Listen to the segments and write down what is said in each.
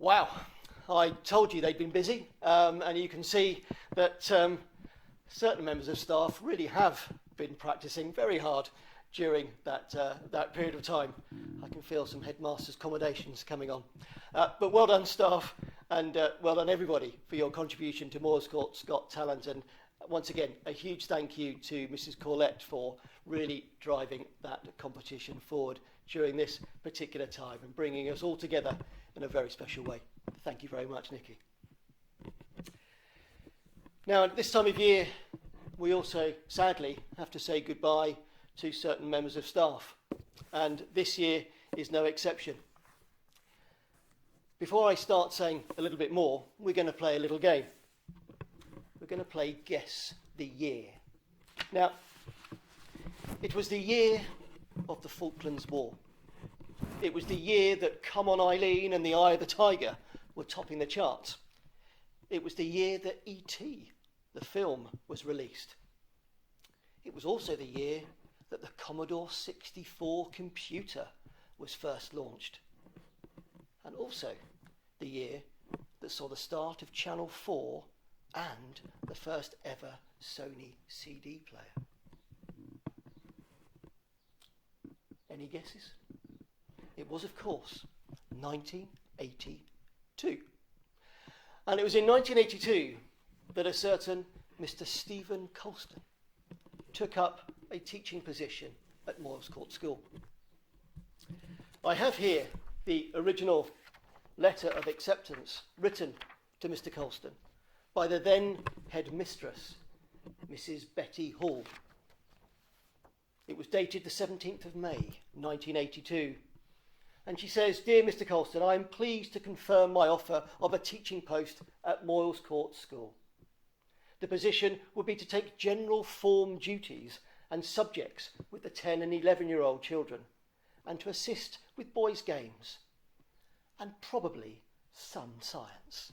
Wow, I told you they'd been busy, and you can see that certain members of staff really have been practicing very hard during that period of time. I can feel some headmasters' accommodations coming on. But well done, staff, and well done, everybody, for your contribution to Moyles Court's Got Talent. And once again, a huge thank you to Mrs. Corlett for really driving that competition forward during this particular time and bringing us all together in a very special way. Thank you very much, Nikki. Now, at this time of year, we also, sadly, have to say goodbye to certain members of staff, and this year is no exception. Before I start saying a little bit more, we're going to play a little game. We're going to play Guess the Year. Now, it was the year of the Falklands War. It was the year that Come On Eileen and The Eye of the Tiger were topping the charts. It was the year that E.T., the film, was released. It was also the year that the Commodore 64 computer was first launched. And also the year that saw the start of Channel 4 and the first ever Sony CD player. Any guesses? It was, of course, 1982. And it was in 1982 that a certain Mr. Stephen Colston took up a teaching position at Moyles Court School. I have here the original letter of acceptance written to Mr. Colston by the then headmistress, Mrs. Betty Hall. It was dated the 17th of May, 1982. And she says, "Dear Mr. Colston, I am pleased to confirm my offer of a teaching post at Moyles Court School. The position would be to take general form duties and subjects with the 10 and 11-year-old children, and to assist with boys' games, and probably some science.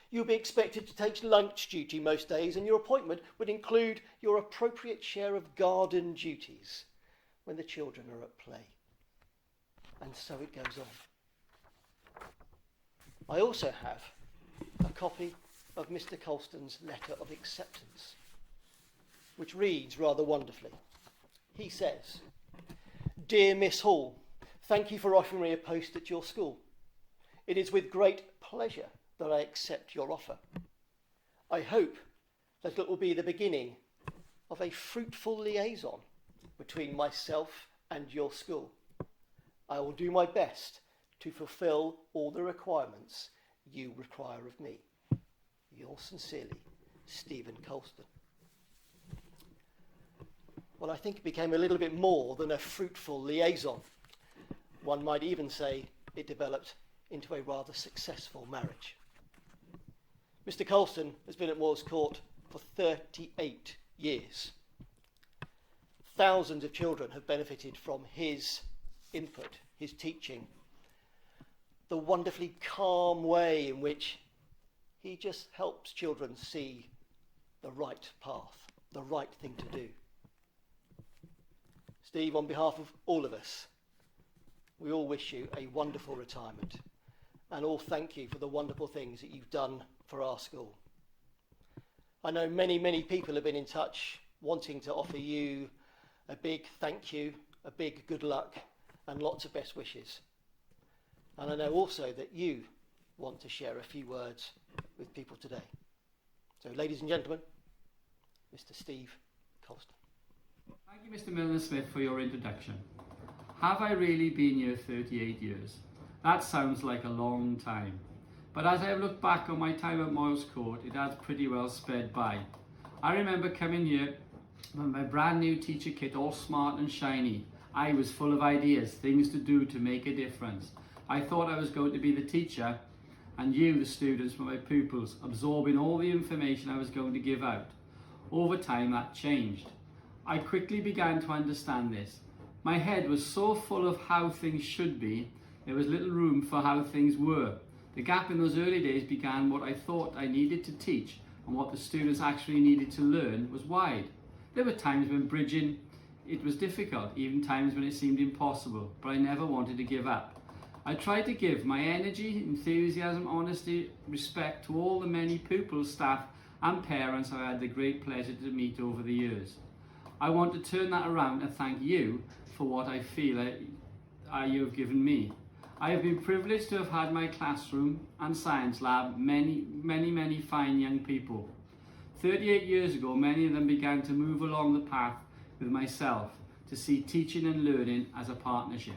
You'll be expected to take lunch duty most days, and your appointment would include your appropriate share of garden duties when the children are at play." And so it goes on. I also have a copy of Mr. Colston's letter of acceptance, which reads rather wonderfully. He says, "Dear Miss Hall, thank you for offering me a post at your school. It is with great pleasure that I accept your offer. I hope that it will be the beginning of a fruitful liaison between myself and your school. I will do my best to fulfil all the requirements you require of me. Yours sincerely, Stephen Colston." Well, I think it became a little bit more than a fruitful liaison. One might even say it developed into a rather successful marriage. Mr. Colston has been at Moyles Court for 38 years. Thousands of children have benefited from his input, his teaching, the wonderfully calm way in which he just helps children see the right path, the right thing to do. Steve, on behalf of all of us, we all wish you a wonderful retirement and all thank you for the wonderful things that you've done for our school. I know many people have been in touch wanting to offer you a big thank you, a big good luck, and lots of best wishes. And I know also that you want to share a few words with people today. So, ladies and gentlemen, Mr. Steve Colston. Thank you, Mr. Milner-Smith, for your introduction. Have I really been here 38 years? That sounds like a long time. But as I look back on my time at Moyles Court, it has pretty well sped by. I remember coming here with my brand new teacher kit, all smart and shiny. I was full of ideas, things to do to make a difference. I thought I was going to be the teacher and you, the students, were my pupils, absorbing all the information I was going to give out. Over time, that changed. I quickly began to understand this. My head was so full of how things should be, there was little room for how things were. The gap in those early days began what I thought I needed to teach and what the students actually needed to learn was wide. There were times when bridging, it was difficult, even times when it seemed impossible, but I never wanted to give up. I try to give my energy, enthusiasm, honesty, respect to all the many pupils, staff and parents I've had the great pleasure to meet over the years. I want to turn that around and thank you for what I feel you have given me. I have been privileged to have had my classroom and science lab many fine young people. 38 years ago, many of them began to move along the path with myself to see teaching and learning as a partnership.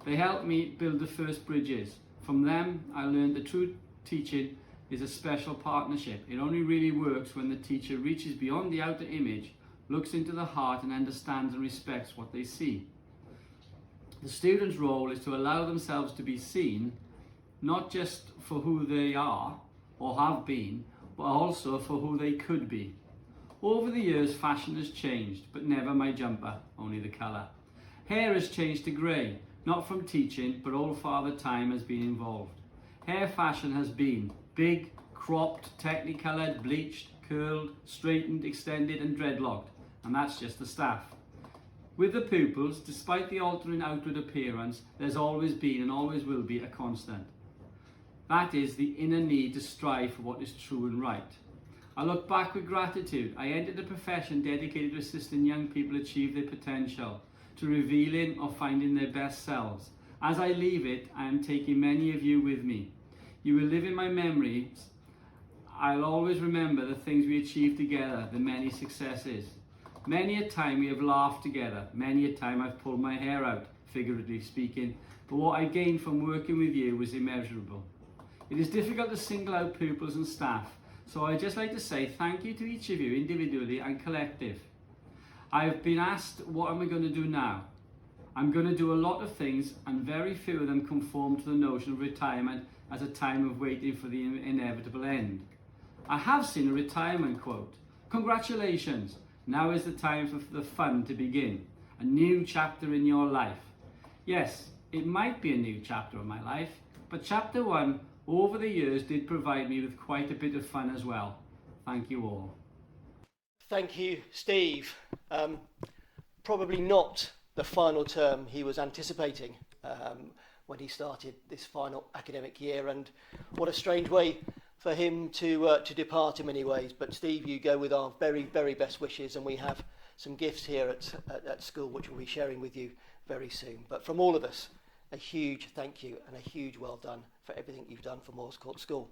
They helped me build the first bridges. From them, I learned that true teaching is a special partnership. It only really works when the teacher reaches beyond the outer image, looks into the heart and understands and respects what they see. The student's role is to allow themselves to be seen, not just for who they are or have been, but also for who they could be. Over the years, fashion has changed, but never my jumper, only the colour. Hair has changed to grey, not from teaching, but all father time has been involved. Hair fashion has been big, cropped, technicoloured, bleached, curled, straightened, extended and dreadlocked, and that's just the staff. With the pupils, despite the altering outward appearance, there's always been and always will be a constant. That is the inner need to strive for what is true and right. I look back with gratitude. I entered a profession dedicated to assisting young people achieve their potential, to revealing or finding their best selves. As I leave it, I am taking many of you with me. You will live in my memories. I'll always remember the things we achieved together, the many successes. Many a time we have laughed together. Many a time I've pulled my hair out, figuratively speaking. But what I gained from working with you was immeasurable. It is difficult to single out pupils and staff, so I'd just like to say thank you to each of you individually and collective. I have been asked, what am I going to do now? I'm going to do a lot of things, and very few of them conform to the notion of retirement as a time of waiting for the inevitable end. I have seen a retirement quote. Congratulations, now is the time for the fun to begin. A new chapter in your life. Yes, it might be a new chapter of my life, but chapter 1 over the years did provide me with quite a bit of fun as well. Thank you all. Thank you, Steve. Probably not the final term he was anticipating when he started this final academic year, and what a strange way for him to depart in many ways. But Steve, you go with our very best wishes, and we have some gifts here at school which we'll be sharing with you very soon. But from all of us, a huge thank you and a huge well done for everything you've done for Moyles Court School.